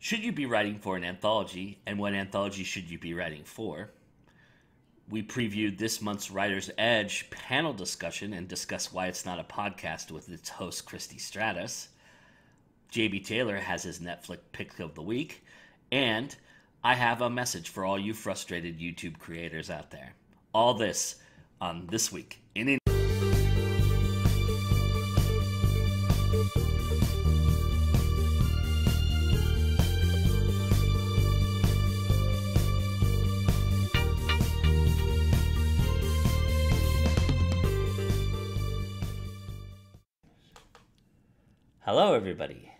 Should you be writing for an anthology, and what anthology should you be writing for? We previewed this month's Writer's Edge panel discussion and discussed why it's not a podcast with its host, Christy Stratus. JB Taylor has his Netflix pick of the week, and I have a message for all you frustrated YouTube creators out there. All this on This Week in Indie. Hello, everybody,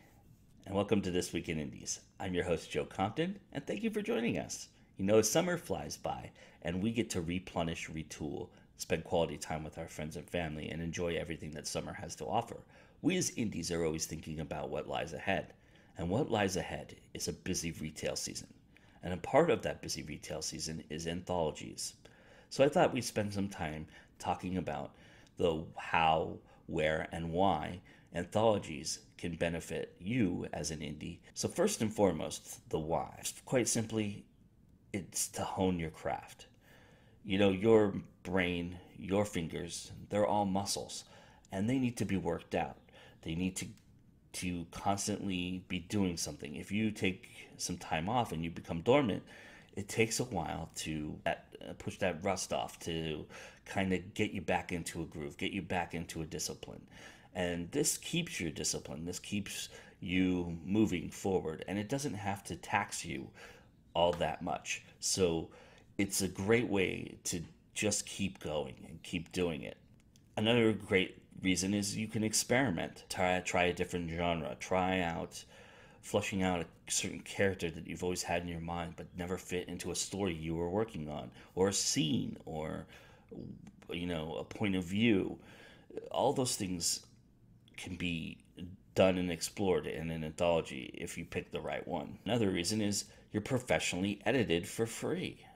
and welcome to This Week in Indies. I'm your host, Joe Compton, and thank you for joining us. You know, summer flies by, and we get to replenish, retool, spend quality time with our friends and family, and enjoy everything that summer has to offer. We as indies are always thinking about what lies ahead, and what lies ahead is a busy retail season. And a part of that busy retail season is anthologies. So I thought we'd spend some time talking about the how, where, and why anthologies can benefit you as an indie. So first and foremost, the why. Quite simply, it's to hone your craft. You know, your brain, your fingers, they're all muscles, and they need to be worked out. They need to constantly be doing something. If you take some time off and you become dormant, it takes a while to push that rust off, to kind of get you back into a groove, get you back into a discipline. And this keeps your discipline. This keeps you moving forward. And it doesn't have to tax you all that much. So it's a great way to just keep going and keep doing it. Another great reason is you can experiment. Try a different genre. Try out fleshing out a certain character that you've always had in your mind but never fit into a story you were working on, or a scene, or, you know, a point of view. All those things can be done and explored in an anthology if you pick the right one. Another reason is you're professionally edited for free.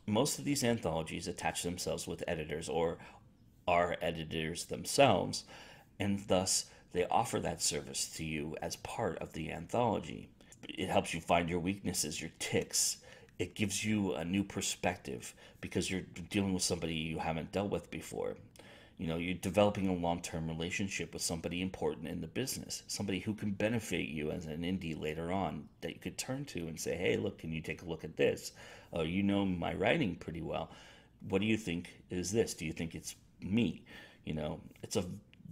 Most of these anthologies attach themselves with editors or are editors themselves, and thus they offer that service to you as part of the anthology. It helps you find your weaknesses, your tics. It gives you a new perspective because you're dealing with somebody you haven't dealt with before. You know, you're developing a long-term relationship with somebody important in the business, somebody who can benefit you as an indie later on that you could turn to and say, hey, look, can you take a look at this? Oh, you know my writing pretty well. What do you think is this? Do you think it's me? You know,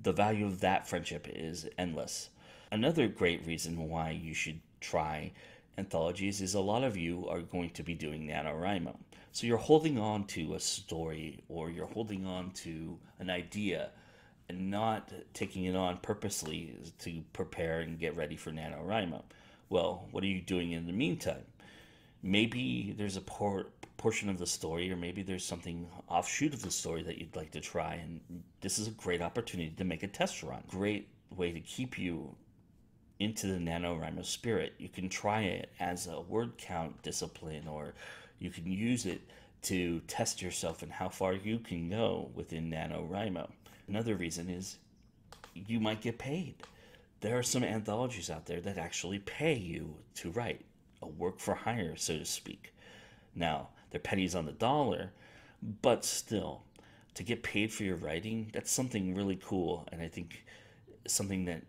the value of that friendship is endless. Another great reason why you should try anthologies is a lot of you are going to be doing NaNoWriMo. So you're holding on to a story, or you're holding on to an idea and not taking it on purposely to prepare and get ready for NaNoWriMo. Well, what are you doing in the meantime? Maybe there's a portion of the story, or maybe there's something offshoot of the story that you'd like to try, and this is a great opportunity to make a test run. Great way to keep you into the NaNoWriMo spirit. You can try it as a word count discipline, or you can use it to test yourself and how far you can go within NaNoWriMo. Another reason is you might get paid. There are some anthologies out there that actually pay you to write, a work for hire, so to speak. Now, they're pennies on the dollar, but still, to get paid for your writing, that's something really cool, and I think something that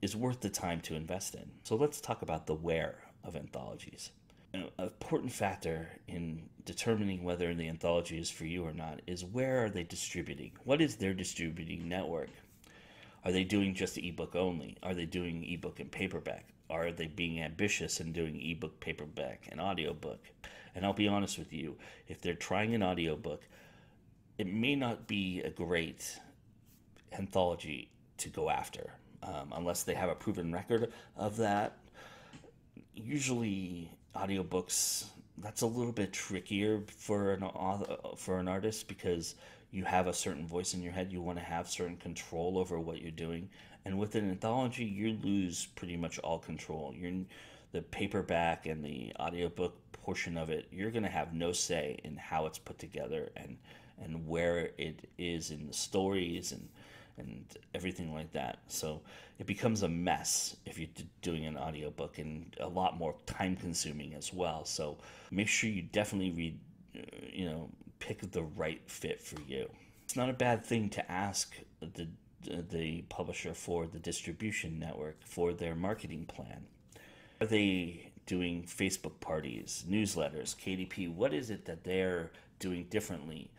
is worth the time to invest in. So let's talk about the where of anthologies. An important factor in determining whether the anthology is for you or not is where are they distributing? What is their distributing network? Are they doing just ebook only? Are they doing ebook and paperback? Are they being ambitious and doing ebook, paperback, and audiobook? And I'll be honest with you, if they're trying an audiobook, it may not be a great anthology to go after unless they have a proven record of that. Usually audiobooks, that's a little bit trickier for an artist, because you have a certain voice in your head. You want to have certain control over what you're doing, and with an anthology you lose pretty much all control. The paperback and the audiobook portion of it, you're going to have no say in how it's put together and where it is in the stories and everything like that. So it becomes a mess if you're doing an audiobook, and a lot more time consuming as well. So make sure you definitely read, pick the right fit for you. It's not a bad thing to ask the publisher for the distribution network for their marketing plan. Are they doing Facebook parties, newsletters, KDP? What is it that they're doing differently?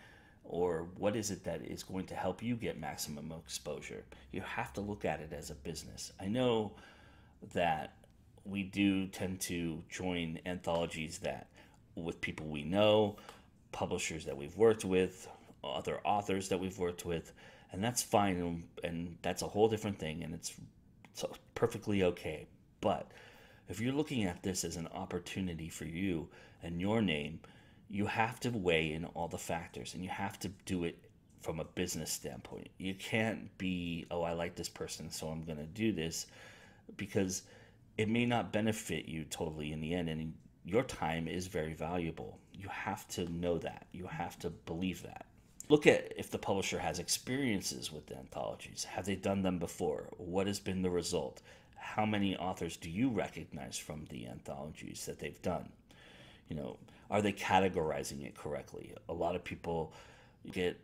Or what is it that is going to help you get maximum exposure? You have to look at it as a business. I know that we do tend to join anthologies that with people we know, publishers that we've worked with, other authors that we've worked with, and that's fine, and that's a whole different thing, and it's perfectly okay. But if you're looking at this as an opportunity for you and your name, you have to weigh in all the factors, and you have to do it from a business standpoint. You can't be, oh, I like this person, so I'm going to do this, because it may not benefit you totally in the end, and your time is very valuable. You have to know that. You have to believe that. Look at if the publisher has experiences with anthologies. Have they done them before? What has been the result? How many authors do you recognize from the anthologies that they've done? Are they categorizing it correctly? A lot of people get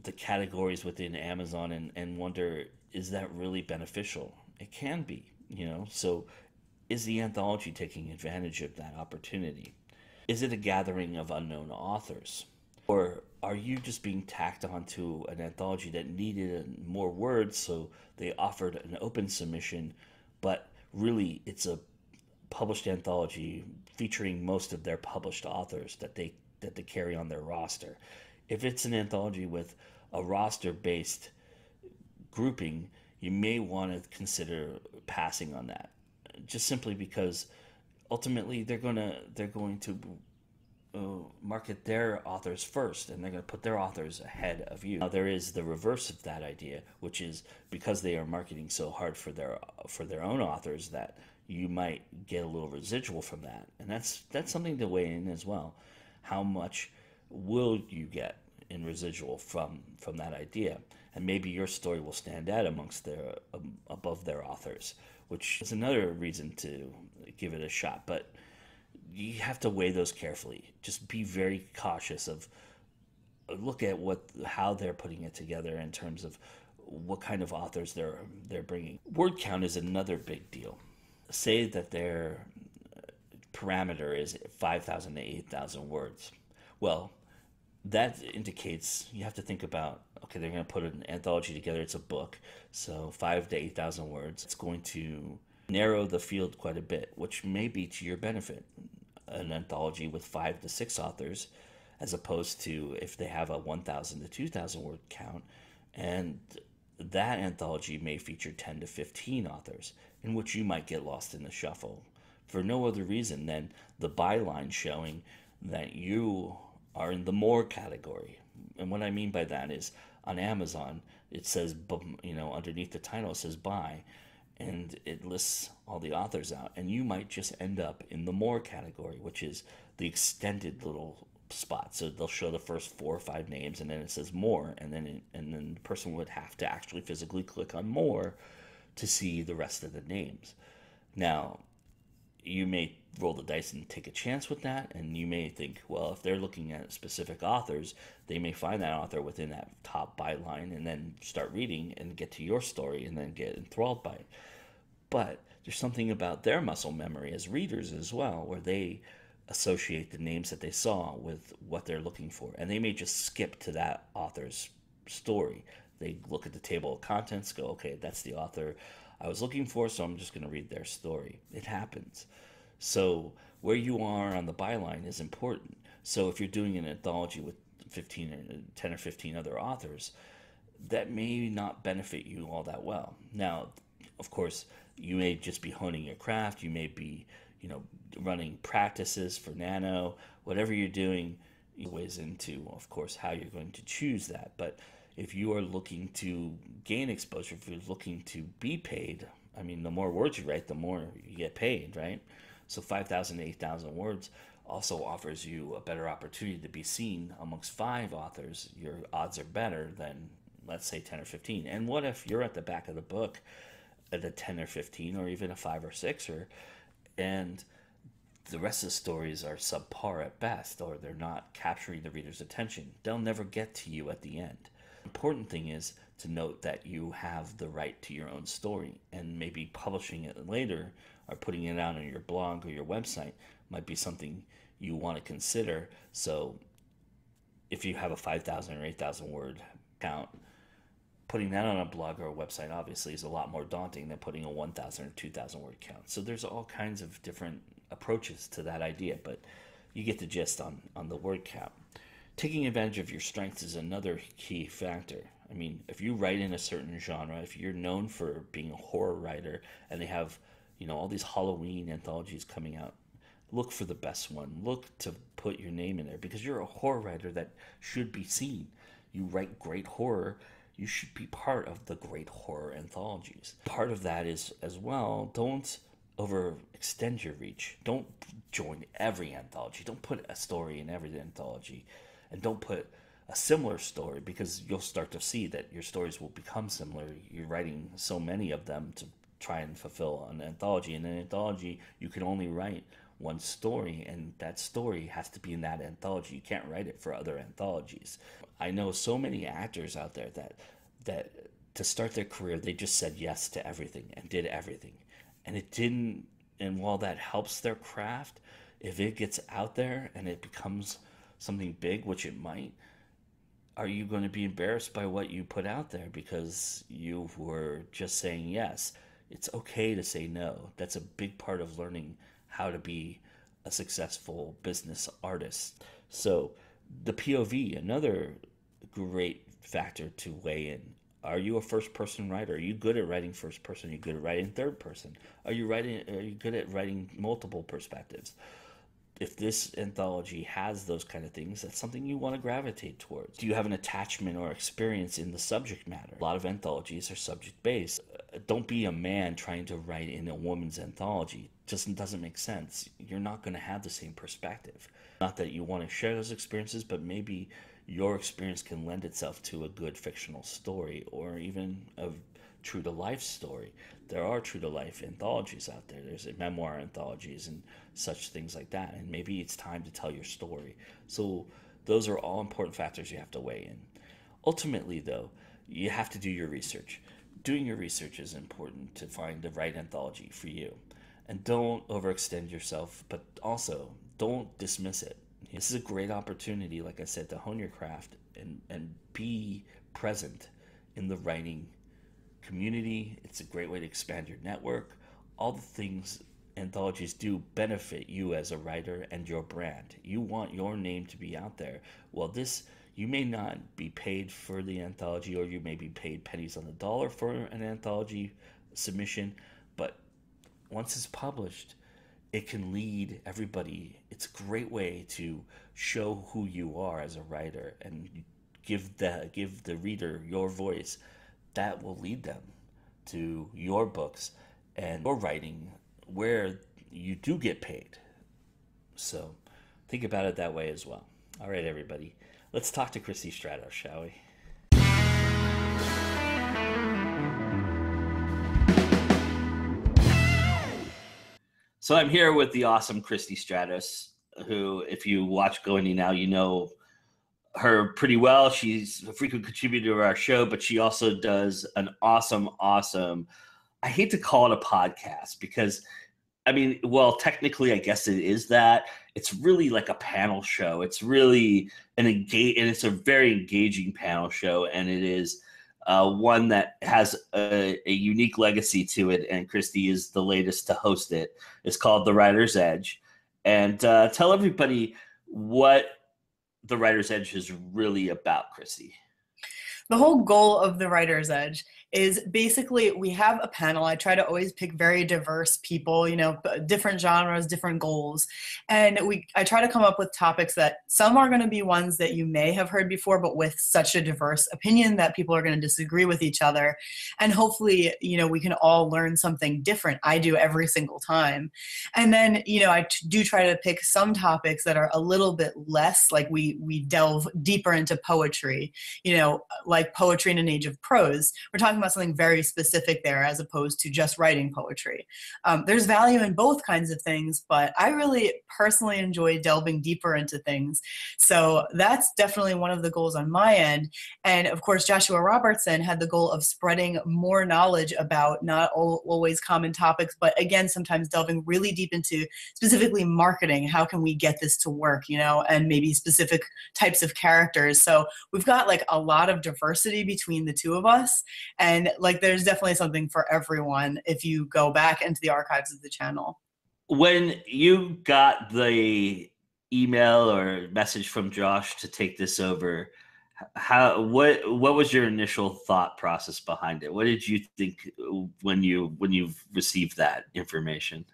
the categories within Amazon and wonder, is that really beneficial? It can be, So is the anthology taking advantage of that opportunity? Is it a gathering of unknown authors? Or are you just being tacked onto an anthology that needed more words, so they offered an open submission, but really it's a published anthology featuring most of their published authors that they carry on their roster? If it's an anthology with a roster-based grouping, you may want to consider passing on that, just simply because ultimately they're going to market their authors first, and they're going to put their authors ahead of you. Now, there is the reverse of that idea, which is because they are marketing so hard for their own authors that you might get a little residual from that, and that's something to weigh in as well. How much will you get in residual from that idea? And maybe your story will stand out amongst above their authors, which is another reason to give it a shot. But you have to weigh those carefully. Just be very cautious of look at how they're putting it together in terms of what kind of authors they're bringing. Word count is another big deal. Say that their parameter is 5,000 to 8,000 words. Well, that indicates you have to think about, okay, they're going to put an anthology together. It's a book, so 5,000 to 8,000 words. It's going to narrow the field quite a bit, which may be to your benefit. An anthology with 5 to 6 authors, as opposed to if they have a 1,000 to 2,000 word count, and that anthology may feature 10 to 15 authors, in which you might get lost in the shuffle for no other reason than the byline showing that you are in the more category. And what I mean by that is, on Amazon, it says, underneath the title, it says buy, and it lists all the authors out, and you might just end up in the more category, which is the extended little spot. So they'll show the first 4 or 5 names, and then it says more, and then the person would have to actually physically click on more to see the rest of the names. Now, you may roll the dice and take a chance with that, and you may think, well, if they're looking at specific authors, they may find that author within that top byline and then start reading and get to your story and then get enthralled by it. But there's something about their muscle memory as readers as well, where they associate the names that they saw with what they're looking for, and they may just skip to that author's story. They look at the table of contents, go, okay, that's the author I was looking for, so I'm just going to read their story. It happens. So where you are on the byline is important. So if you're doing an anthology with 10 or 15 other authors, that may not benefit you all that well. Now, of course, you may just be honing your craft. You may be, running practices for Nano. Whatever you're doing, weighs into, of course, how you're going to choose that. But if you are looking to gain exposure, if you're looking to be paid, the more words you write, the more you get paid, right? So 5,000 to 8,000 words also offers you a better opportunity to be seen amongst 5 authors. Your odds are better than let's say 10 or 15. And what if you're at the back of the book at a 10 or 15 or even a 5 or 6 and the rest of the stories are subpar at best, or they're not capturing the reader's attention? They'll never get to you at the end. The important thing is to note that you have the right to your own story, and maybe publishing it later or putting it out on your blog or your website might be something you want to consider. So if you have a 5,000 or 8,000 word count, putting that on a blog or a website obviously is a lot more daunting than putting a 1,000 or 2,000 word count. So there's all kinds of different approaches to that idea, but you get the gist on the word count. Taking advantage of your strengths is another key factor. I mean, if you write in a certain genre, if you're known for being a horror writer and they have, all these Halloween anthologies coming out, look for the best one. Look to put your name in there because you're a horror writer that should be seen. You write great horror. You should be part of the great horror anthologies. Part of that is, as well, don't overextend your reach. Don't join every anthology. Don't put a story in every anthology. And don't put a similar story, because you'll start to see that your stories will become similar. You're writing so many of them to try and fulfill an anthology. In an anthology, you can only write one story, and that story has to be in that anthology. You can't write it for other anthologies. I know so many actors out there that to start their career, they just said yes to everything and did everything. And it didn't, and while that helps their craft, if it gets out there and it becomes something big, which it might, are you going to be embarrassed by what you put out there because you were just saying yes? It's okay to say no. That's a big part of learning how to be a successful business artist. So the POV, another great factor to weigh in. Are you a first-person writer? Are you good at writing first person? Are you good at writing third person? Are you good at writing multiple perspectives? If this anthology has those kind of things, that's something you want to gravitate towards. Do you have an attachment or experience in the subject matter? A lot of anthologies are subject-based. Don't be a man trying to write in a woman's anthology. Just doesn't make sense. You're not going to have the same perspective. Not that you want to share those experiences, but maybe your experience can lend itself to a good fictional story or even a true-to-life story. There are true-to-life anthologies out there. There's memoir anthologies and such things like that. And maybe it's time to tell your story. So those are all important factors you have to weigh in. Ultimately, though, you have to do your research. Doing your research is important to find the right anthology for you. And don't overextend yourself, but also don't dismiss it. This is a great opportunity, like I said, to hone your craft and be present in the writing community. It's a great way to expand your network. All the things anthologies do benefit you as a writer and your brand. You want your name to be out there. Well, you may not be paid for the anthology, or you may be paid pennies on the dollar for an anthology submission, but once it's published, it can lead everybody. It's a great way to show who you are as a writer and give the reader your voice. That will lead them to your books and your writing where you do get paid. So think about it that way as well. All right, everybody. Let's talk to Christy Stratos, shall we? So I'm here with the awesome Christy Stratos, who, if you watch GoIndieNow, you know her pretty well. She's a frequent contributor to our show, but she also does an awesome, I hate to call it a podcast because, technically, I guess it is that. It's really like a panel show. It's really and it's a very engaging panel show, and it is one that has a unique legacy to it, and Christy is the latest to host it. It's called The Writer's Edge. And tell everybody what The Writer's Edge is really about, Christy. The whole goal of The Writer's Edge is basically we have a panel. I try to always pick very diverse people, different genres, different goals. And I try to come up with topics that some are going to be ones that you may have heard before, but with such a diverse opinion that people are going to disagree with each other. And hopefully, we can all learn something different. I do every single time. And then, I do try to pick some topics that are a little bit less, like we delve deeper into poetry, like poetry in an age of prose. We're talking about something very specific there as opposed to just writing poetry. There's value in both kinds of things, but I really personally enjoy delving deeper into things. So that's definitely one of the goals on my end. And of course, Joshua Robertson had the goal of spreading more knowledge about not always common topics, but again, sometimes delving really deep into specifically marketing. How can we get this to work, and maybe specific types of characters. So we've got like a lot of diversity between the two of us. And like, there's definitely something for everyone if you go back into the archives of the channel. When you got the email or message from Josh to take this over, what was your initial thought process behind it? What did you think when you received that information?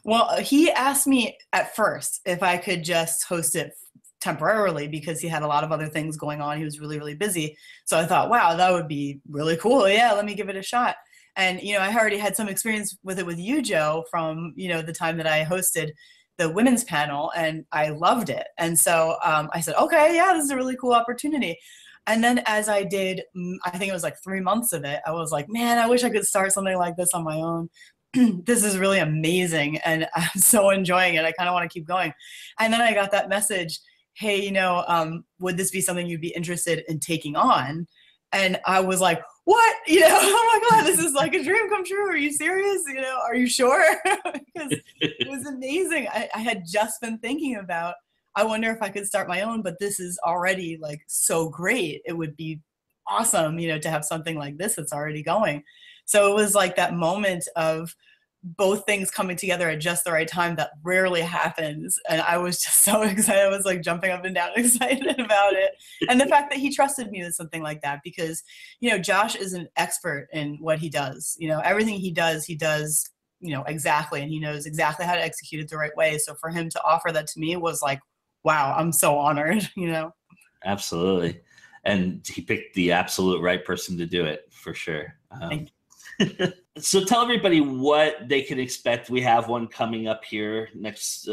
Well, he asked me at first if I could just host it temporarily because he had a lot of other things going on. He was really, really busy. So I thought, wow, that would be really cool. Yeah, let me give it a shot. And, I already had some experience with it with you, Joe, from, the time that I hosted the women's panel, and I loved it. And so I said, okay, yeah, this is a really cool opportunity. And then as I did, I think it was like 3 months of it, I was like, man, I wish I could start something like this on my own. This is really amazing. And I'm so enjoying it. I kind of want to keep going. And then I got that message, hey, would this be something you'd be interested in taking on? And I was like, what? Oh my God, this is like a dream come true. Are you serious? Are you sure? Because it was amazing. I had just been thinking about, I wonder if I could start my own, but this is already like so great. It would be awesome, to have something like this that's already going. So it was like that moment of both things coming together at just the right time that rarely happens. And I was just so excited. I was like jumping up and down excited about it. And the fact that he trusted me with something like that, because, Josh is an expert in what he does. Everything he does, exactly. And he knows exactly how to execute it the right way. So for him to offer that to me was like, wow, I'm so honored, Absolutely. And he picked the absolute right person to do it, for sure. So tell everybody what they can expect. We have one coming up here next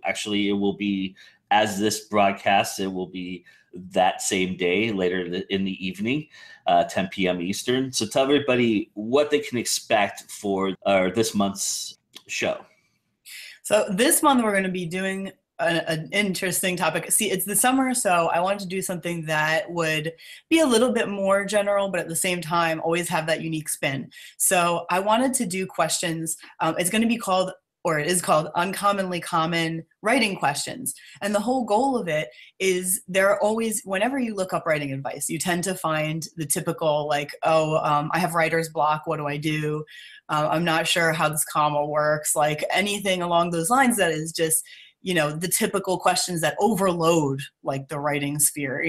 actually, it will be, as this broadcast, it will be that same day, later in the evening, 10 p.m. Eastern. So tell everybody what they can expect for this month's show. So this month we're going to be doing an interesting topic. See, it's the summer, so I wanted to do something that would be a little bit more general, but at the same time always have that unique spin. So I wanted to do questions. It's going to be called, or it is called, Uncommonly Common Writing Questions. And the whole goal of it is, there are always, whenever you look up writing advice, you tend to find the typical like, I have writer's block, what do I do? I'm not sure how this comma works, like anything along those lines that is just, the typical questions that overload like the writing sphere,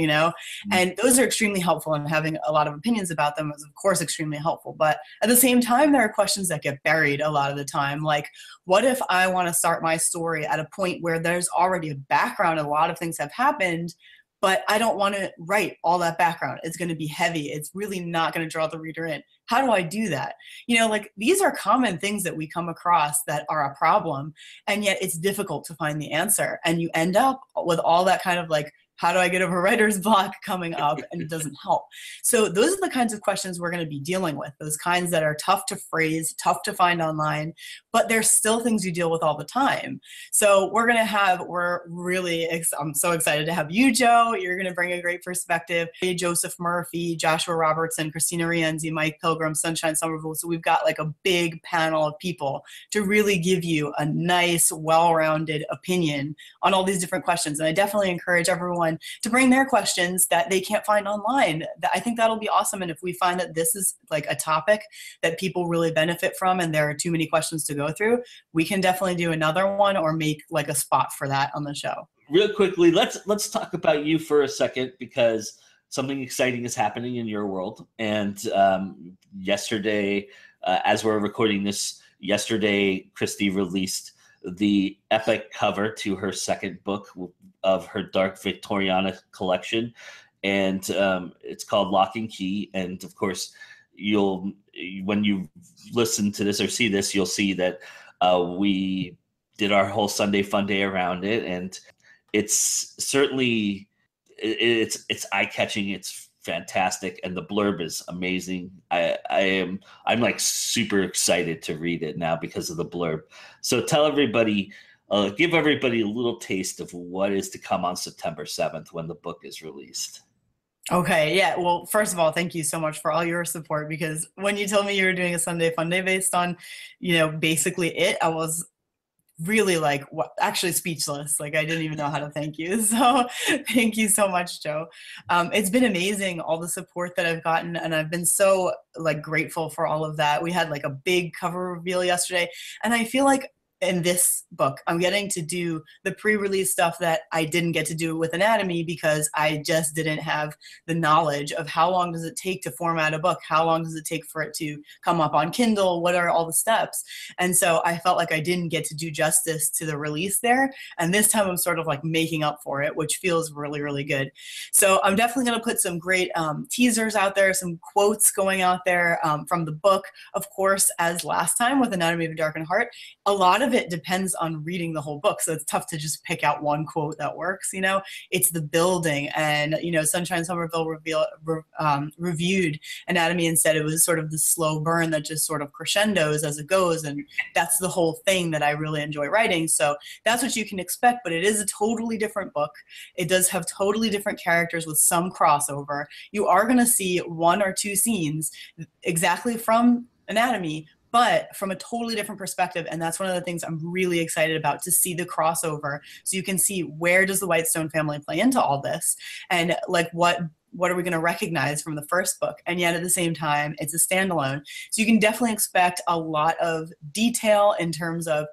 and those are extremely helpful, and having a lot of opinions about them is of course extremely helpful. But at the same time, there are questions that get buried a lot of the time. Like, what if I want to start my story at a point where there's already a background, a lot of things have happened, but I don't want to write all that background. It's going to be heavy. It's really not going to draw the reader in. How do I do that? Like, these are common things that we come across that are a problem, and yet it's difficult to find the answer. And you end up with all that kind of like, how do I get over writer's block coming up, and it doesn't help. So those are the kinds of questions we're going to be dealing with, those kinds that are tough to phrase, tough to find online, but they're still things you deal with all the time. So I'm so excited to have you, Joe. You're going to bring a great perspective. Joseph Murphy, Joshua Robertson, Christina Rienzi, Mike Pilgrim, Sunshine Somerville. So we've got like a big panel of people to really give you a nice, well-rounded opinion on all these different questions. And I definitely encourage everyone to bring their questions that they can't find online. I think that'll be awesome. And if we find that this is like a topic that people really benefit from, and there are too many questions to go through, we can definitely do another one or make like a spot for that on the show. Real quickly, let's talk about you for a second, because something exciting is happening in your world. And yesterday, as we're recording this, yesterday, Christy released the epic cover to her second book of her Dark Victoriana collection. And it's called Lock and Key. And of course, when you listen to this or see this, you'll see that we did our whole Sunday fun day around it. And it's certainly, it's eye-catching. It's fantastic, and the blurb is amazing. I'm like super excited to read it now because of the blurb. So tell everybody, give everybody a little taste of what is to come on September 7th when the book is released. Okay, yeah. Well, first of all, thank you so much for all your support, because when you told me you were doing a Sunday fun day based on, basically it, I was really like, what, actually speechless. Like, I didn't even know how to thank you. So thank you so much, Joe. It's been amazing, all the support that I've gotten, and I've been so like grateful for all of that. We had like a big cover reveal yesterday, and I feel like in this book, I'm getting to do the pre-release stuff that I didn't get to do with Anatomy, because I just didn't have the knowledge of how long does it take to format a book? How long does it take for it to come up on Kindle? What are all the steps? And so I felt like I didn't get to do justice to the release there. And this time I'm sort of like making up for it, which feels really, really good. So I'm definitely going to put some great teasers out there, some quotes going out there from the book. Of course, as last time with Anatomy of a Darkened Heart, a lot of it depends on reading the whole book, so it's tough to just pick out one quote that works. It's the building, and Sunshine Somerville reviewed Anatomy and said it was sort of the slow burn that just sort of crescendos as it goes, and that's the whole thing that I really enjoy writing. So that's what you can expect, but it is a totally different book. It does have totally different characters with some crossover. You are going to see one or two scenes exactly from Anatomy, but from a totally different perspective. And that's one of the things I'm really excited about, to see the crossover. So you can see, where does the Whitestone family play into all this? And like, what are we going to recognize from the first book? And yet at the same time, it's a standalone. So you can definitely expect a lot of detail in terms of,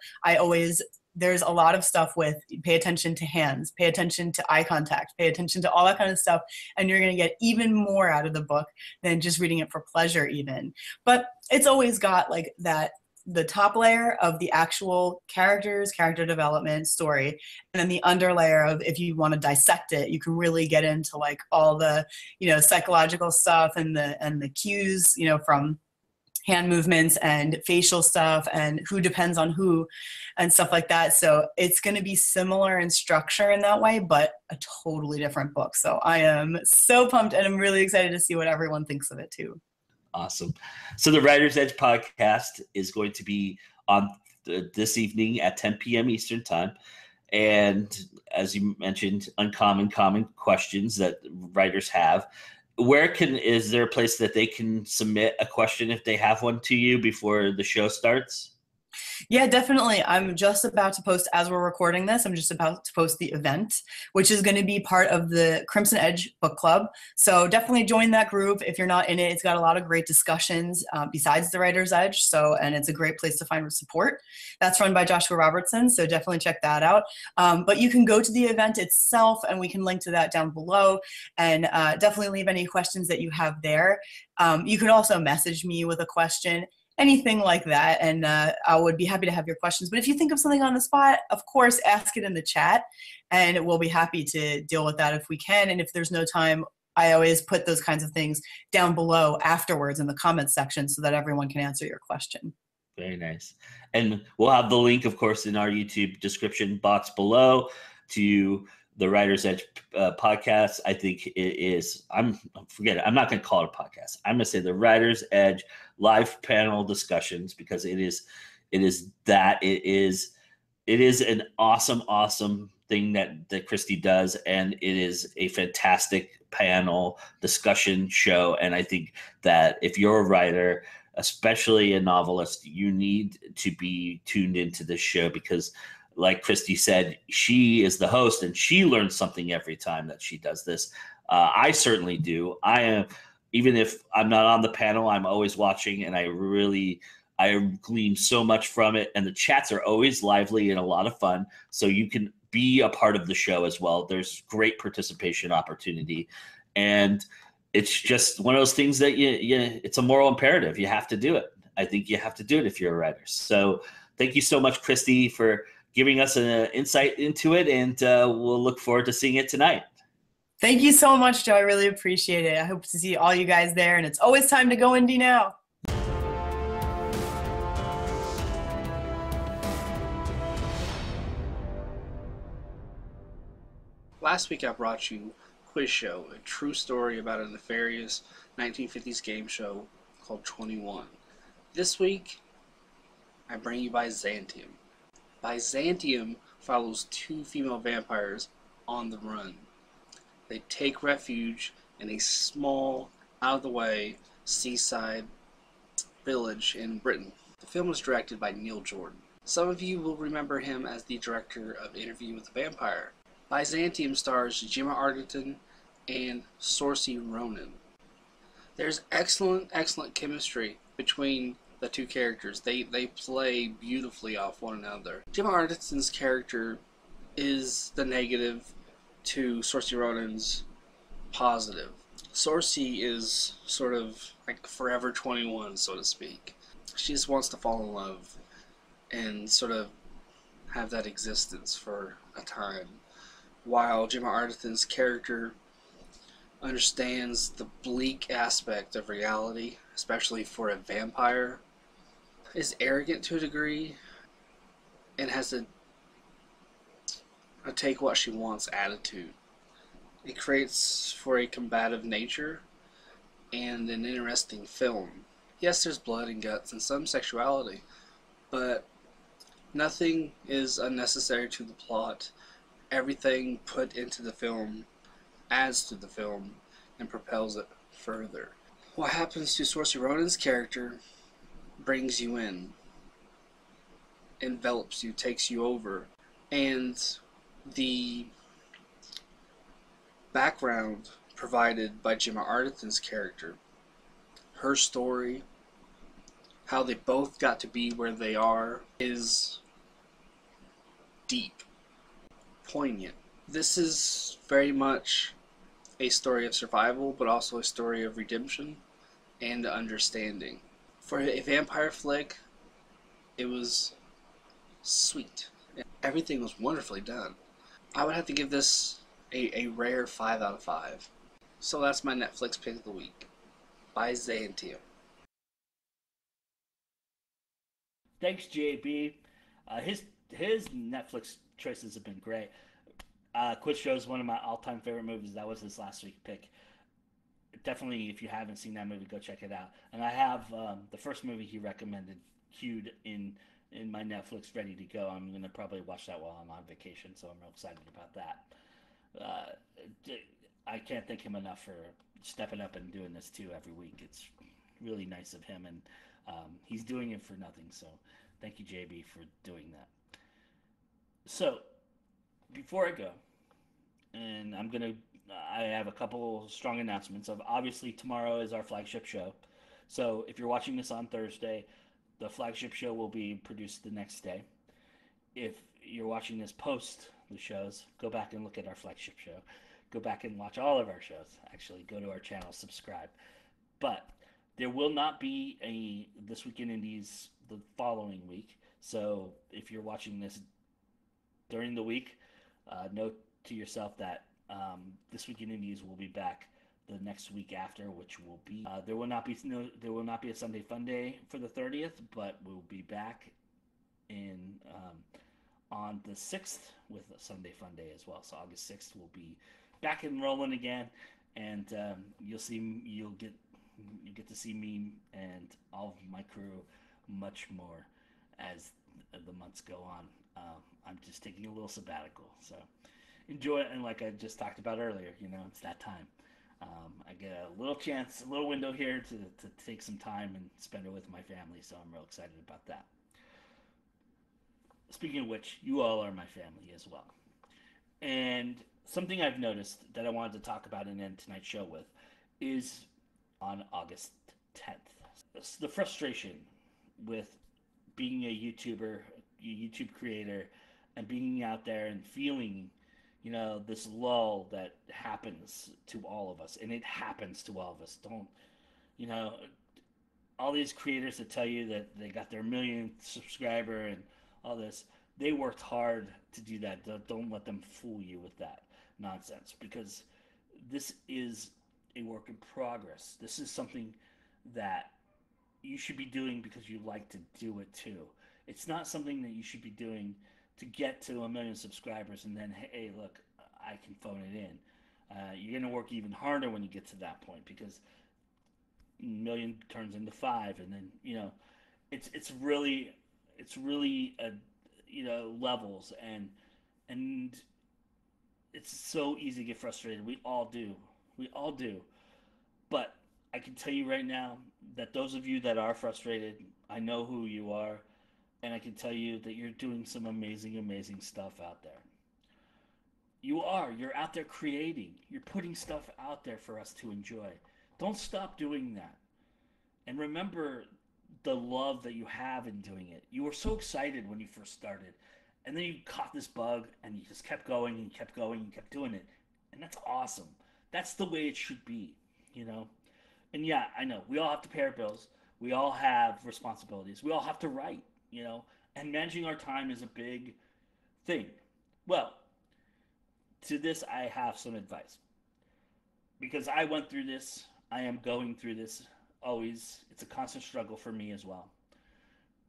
there's a lot of stuff with pay attention to hands, pay attention to eye contact, pay attention to all that kind of stuff. And you're going to get even more out of the book than just reading it for pleasure even. But it's always got like that, the top layer of the actual characters, character development, story, and then the underlayer of, if you want to dissect it, you can really get into like all the, psychological stuff and the cues, from hand movements and facial stuff and who depends on who and stuff like that. So it's going to be similar in structure in that way, but a totally different book. So I am so pumped, and I'm really excited to see what everyone thinks of it too. Awesome. So the Writer's Edge podcast is going to be on this evening at 10 p.m. Eastern time. And as you mentioned, common questions that writers have. Is there a place that they can submit a question if they have one to you before the show starts? Yeah, definitely. I'm just about to post, as we're recording this, I'm just about to post the event, which is going to be part of the Crimson Edge Book Club. So definitely join that group. If you're not in it, it's got a lot of great discussions besides the Writer's Edge. And it's a great place to find support. That's run by Joshua Robertson, so definitely check that out. But you can go to the event itself, and we can link to that down below, and definitely leave any questions that you have there. You could also message me with a question, anything like that, and I would be happy to have your questions. But if you think of something on the spot, of course, ask it in the chat, and we'll be happy to deal with that if we can. And if there's no time, I always put those kinds of things down below afterwards in the comments section so that everyone can answer your question. Very nice. And we'll have the link, of course, in our YouTube description box below to the Writer's Edge podcast. I think it is, forget it, I'm not going to call it a podcast. I'm going to say the Writer's Edge live panel discussions, because it is an awesome thing that Christy does, and it is a fantastic panel discussion show. And I think that if you're a writer, especially a novelist, you need to be tuned into this show, because like Christy said, she is the host and she learns something every time that she does this. I certainly do. Even if I'm not on the panel, I'm always watching, and I glean so much from it. And the chats are always lively and a lot of fun. So you can be a part of the show as well. There's great participation opportunity. And it's just one of those things that it's a moral imperative. You have to do it. I think you have to do it if you're a writer. So thank you so much, Christy, for giving us an insight into it, and we'll look forward to seeing it tonight. Thank you so much, Joe. I really appreciate it. I hope to see all you guys there, and it's always time to go indie now. Last week I brought you Quiz Show, a true story about a nefarious 1950s game show called 21. This week, I bring you Byzantium. Byzantium follows two female vampires on the run. They take refuge in a small, out-of-the-way seaside village in Britain. The film was directed by Neil Jordan. Some of you will remember him as the director of Interview with the Vampire. Byzantium stars Gemma Arterton and Saoirse Ronan. There's excellent chemistry between the two characters. They play beautifully off one another. Gemma Arterton's character is the negative to Saoirse Ronan's positive. Saoirse is sort of like forever 21, so to speak. She just wants to fall in love and sort of have that existence for a time, while Gemma Arterton's character understands the bleak aspect of reality, especially for a vampire, is arrogant to a degree, and has a take what she wants attitude. It creates for a combative nature and an interesting film. Yes, there's blood and guts and some sexuality, but nothing is unnecessary to the plot. Everything put into the film adds to the film and propels it further. What happens to Saoirse Ronan's character brings you in, envelops you, takes you over, and the background provided by Gemma Arterton's character, her story, how they both got to be where they are, is deep, poignant. This is very much a story of survival, but also a story of redemption and understanding. For a vampire flick, it was sweet. Everything was wonderfully done. I would have to give this a rare 5 out of 5. So that's my Netflix pick of the week. Byzantium. Thanks, JB. His Netflix choices have been great. Quiz Show is one of my all-time favorite movies. That was his last week pick. Definitely, if you haven't seen that movie, go check it out. And I have the first movie he recommended queued in my Netflix, ready to go. I'm gonna probably watch that while I'm on vacation, so I'm real excited about that. I can't thank him enough for stepping up and doing this too every week. It's really nice of him, and he's doing it for nothing. So thank you, JB, for doing that. So before I go, and I have a couple strong announcements. Of obviously tomorrow is our flagship show. So if you're watching this on Thursday, the flagship show will be produced the next day. If you're watching this post the shows, go back and look at our flagship show. Go back and watch all of our shows. Actually, go to our channel, subscribe. But there will not be a This Week in Indies the following week. So if you're watching this during the week, note to yourself that This Week in Indies will be back the next week after, which will be there will not be a Sunday Fun Day for the 30th, but we'll be back in on the 6th with a Sunday Fun Day as well. So August 6th we'll be back and rolling again, and you'll get to see me and all of my crew much more as the months go on. I'm just taking a little sabbatical, so enjoy it. And like I just talked about earlier, it's that time. I get a little window here to take some time and spend it with my family, so I'm real excited about that. Speaking of which, you all are my family as well. And something I've noticed that I wanted to talk about and end tonight's show with is on August 10th. The frustration with being a YouTuber, a YouTube creator, and being out there and feeling, this lull that happens to all of us, and it happens to all of us. Don't, you know, all these creators that tell you that they got their millionth subscriber and all this, they worked hard to do that. Don't let them fool you with that nonsense, because this is a work in progress. This is something that you should be doing because you like to do it too. It's not something that you should be doing to get to a million subscribers and then, hey, look, I can phone it in. You're going to work even harder when you get to that point, because million turns into five, and then it's really a levels, and it's so easy to get frustrated. We all do. But I can tell you right now that those of you that are frustrated, I know who you are, and I can tell you that you're doing some amazing, amazing stuff out there. You're out there creating, you're putting stuff out there for us to enjoy. Don't stop doing that. And remember the love that you have in doing it. You were so excited when you first started, and then you caught this bug, and you just kept going and kept going and kept doing it. And that's awesome. That's the way it should be, you know? And yeah, I know we all have to pay our bills. We all have responsibilities. We all have to write. And managing our time is a big thing. Well, to this, I have some advice, because I went through this. I am going through this always. It's a constant struggle for me as well.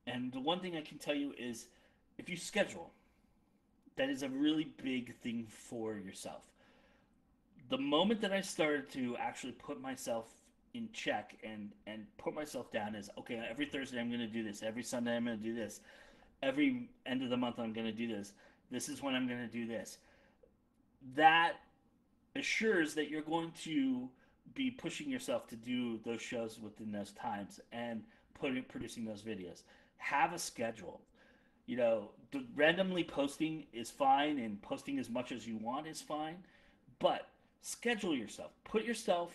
And the one thing I can tell you is, if you schedule, that is a really big thing for yourself. The moment that I started to actually put myself in check and put myself down as, okay, every Thursday I'm going to do this, every Sunday I'm going to do this, every end of the month I'm going to do this, this is when I'm going to do this, that assures that you're going to be pushing yourself to do those shows within those times and producing those videos. Have a schedule. Randomly posting is fine, and posting as much as you want is fine, but schedule yourself. Put yourself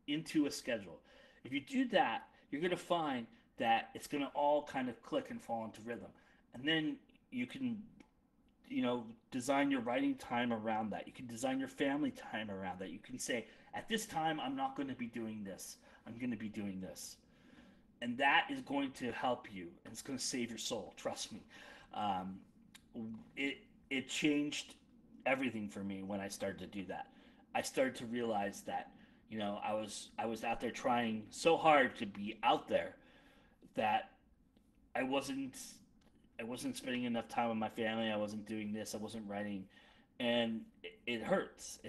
into a schedule. If you do that, you're going to find that it's going to all kind of click and fall into rhythm. And then you can design your writing time around that. You can design your family time around that. You can say, at this time, I'm not going to be doing this. I'm going to be doing this. And that is going to help you, and it's going to save your soul. Trust me. Um, it changed everything for me when I started to do that. I started to realize that I was out there trying so hard to be out there, that I wasn't I wasn't spending enough time with my family. I wasn't doing this. I wasn't writing, and it hurts.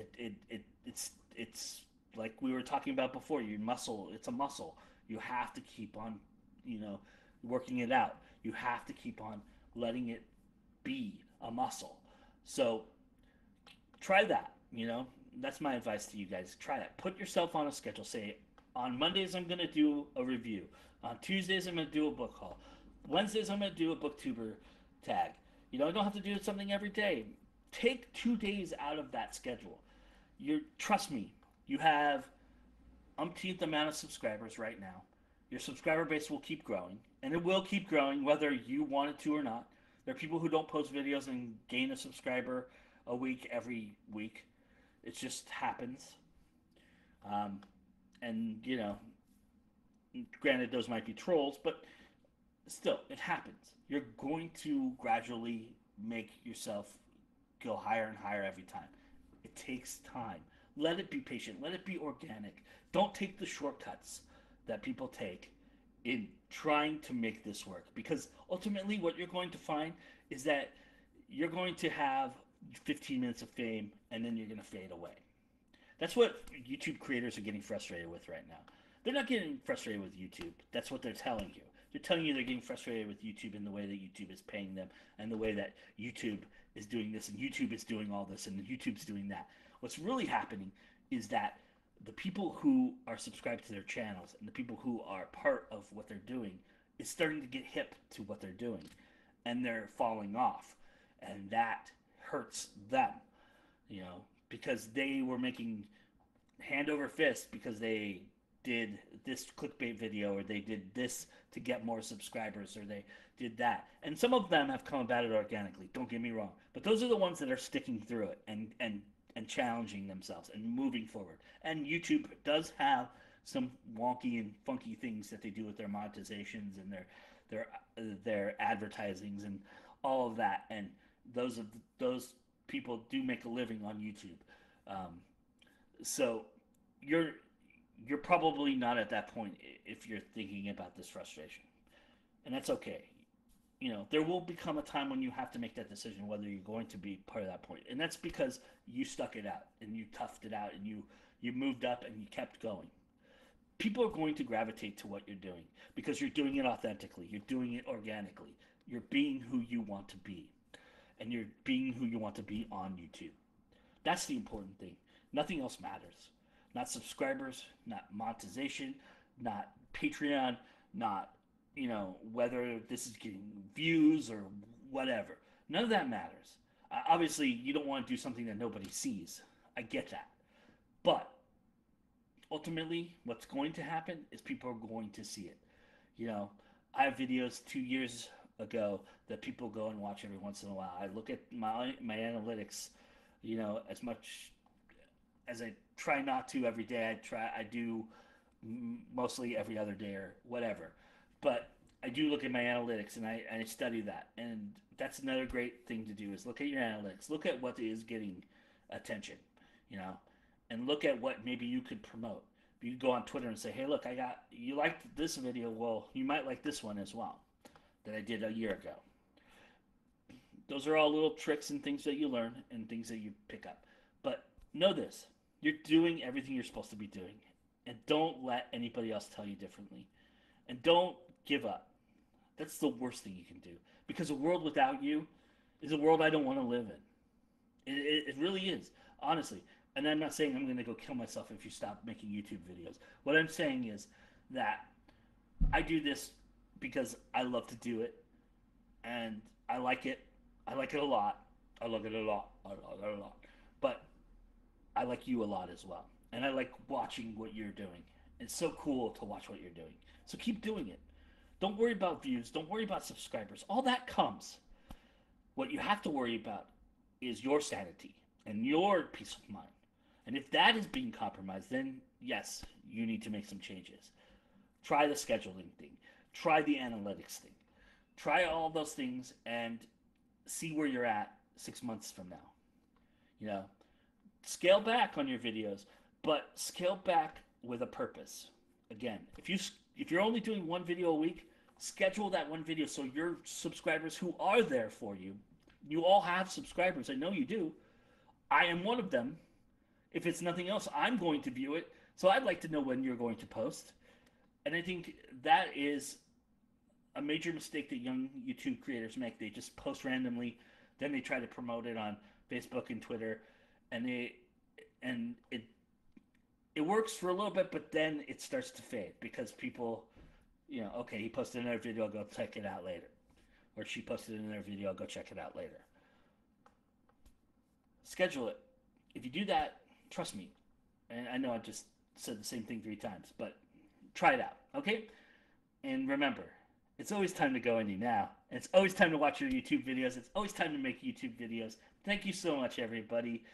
It's like we were talking about before. Your muscle. It's a muscle. You have to keep on, you know, working it out. You have to keep on letting it be a muscle. So try that. That's my advice to you guys. Try that. Put yourself on a schedule. Say, on Mondays I'm gonna do a review. On Tuesdays I'm gonna do a book haul. Wednesdays I'm gonna do a booktuber tag. I don't have to do something every day. Take 2 days out of that schedule. Trust me, you have umpteenth amount of subscribers right now. Your subscriber base will keep growing, and it will keep growing whether you want it to or not. There are people who don't post videos and gain a subscriber a week every week. It just happens. Um, and, granted, those might be trolls, but still, it happens. You're going to gradually make yourself go higher and higher every time. It takes time. Let it be patient. Let it be organic. Don't take the shortcuts that people take in trying to make this work. Because ultimately, what you're going to find is that you're going to have 15 minutes of fame, and then you're going to fade away. That's what YouTube creators are getting frustrated with right now. They're not getting frustrated with YouTube. That's what they're telling you. They're telling you they're getting frustrated with YouTube in the way that YouTube is paying them, and the way that YouTube is doing this, and YouTube is doing all this, and YouTube's doing that. What's really happening is that the people who are subscribed to their channels and the people who are part of what they're doing is starting to get hip to what they're doing, and they're falling off, and that hurts them, because they were making hand over fist because they did this clickbait video, or they did this to get more subscribers, or they did that. And some of them have come about it organically, don't get me wrong. But those are the ones that are sticking through it and challenging themselves and moving forward. And YouTube does have some wonky and funky things that they do with their monetizations and their advertisings and all of that. And those people do make a living on YouTube. So you're probably not at that point if you're thinking about this frustration, and that's okay. There will become a time when you have to make that decision whether you're going to be part of that point, and that's because you stuck it out and you toughed it out and you moved up and you kept going. People are going to gravitate to what you're doing because you're doing it authentically, you're doing it organically, you're being who you want to be, and you're being who you want to be on YouTube. That's the important thing. Nothing else matters. Not subscribers, not monetization, not Patreon, not whether this is getting views or whatever. None of that matters. Obviously, you don't want to do something that nobody sees. I get that. But ultimately, what's going to happen is people are going to see it. I have videos 2 years ago that people go and watch every once in a while. I look at my analytics, as much as I try not to every day. I do mostly every other day or whatever. But I do look at my analytics and I study that. And that's another great thing to do is look at your analytics. Look at what is getting attention, and look at what maybe you could promote. You could go on Twitter and say, hey, look, you liked this video. Well, you might like this one as well that I did a year ago. Those are all little tricks and things that you learn and things that you pick up. But know this, you're doing everything you're supposed to be doing. And don't let anybody else tell you differently. And don't give up. That's the worst thing you can do. Because a world without you is a world I don't want to live in. It really is, honestly. And I'm not saying I'm going to go kill myself if you stop making YouTube videos. What I'm saying is that I do this because I love to do it. And I like it. I like it a lot. I like it a lot. I like it a lot. But I like you a lot as well. And I like watching what you're doing. It's so cool to watch what you're doing. So keep doing it. Don't worry about views. Don't worry about subscribers. All that comes. What you have to worry about is your sanity and your peace of mind. And if that is being compromised, then yes, you need to make some changes. Try the scheduling thing. Try the analytics thing. Try all those things and see where you're at 6 months from now. Scale back on your videos, but scale back with a purpose. Again, if you're only doing one video a week, schedule that one video so your subscribers who are there for you, you all have subscribers. I know you do. I am one of them. If it's nothing else, I'm going to view it. So I'd like to know when you're going to post. And I think that is a major mistake that young YouTube creators make. They just post randomly, then they try to promote it on Facebook and Twitter, and it works for a little bit, but then it starts to fade because people, okay, he posted another video, I'll go check it out later. Or she posted another video, I'll go check it out later. Schedule it. If you do that, trust me, and I know I just said the same thing 3 times, but try it out, okay? And remember, it's always time to go indie now. And it's always time to watch your YouTube videos. It's always time to make YouTube videos. Thank you so much, everybody.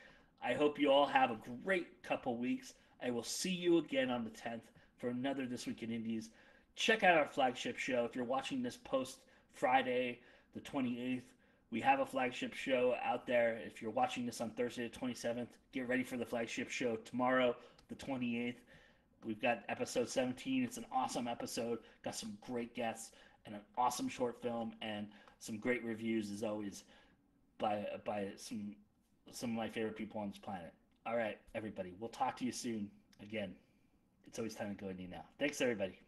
I hope you all have a great couple weeks. I will see you again on the 10th for another This Week in Indies. Check out our flagship show. If you're watching this post Friday, the 28th, we have a flagship show out there. If you're watching this on Thursday, the 27th, get ready for the flagship show tomorrow, the 28th. We've got episode 17. It's an awesome episode. Got some great guests and an awesome short film and some great reviews, as always, by some of my favorite people on this planet. All right, everybody. We'll talk to you soon. Again, it's always time to go indie now. Thanks, everybody.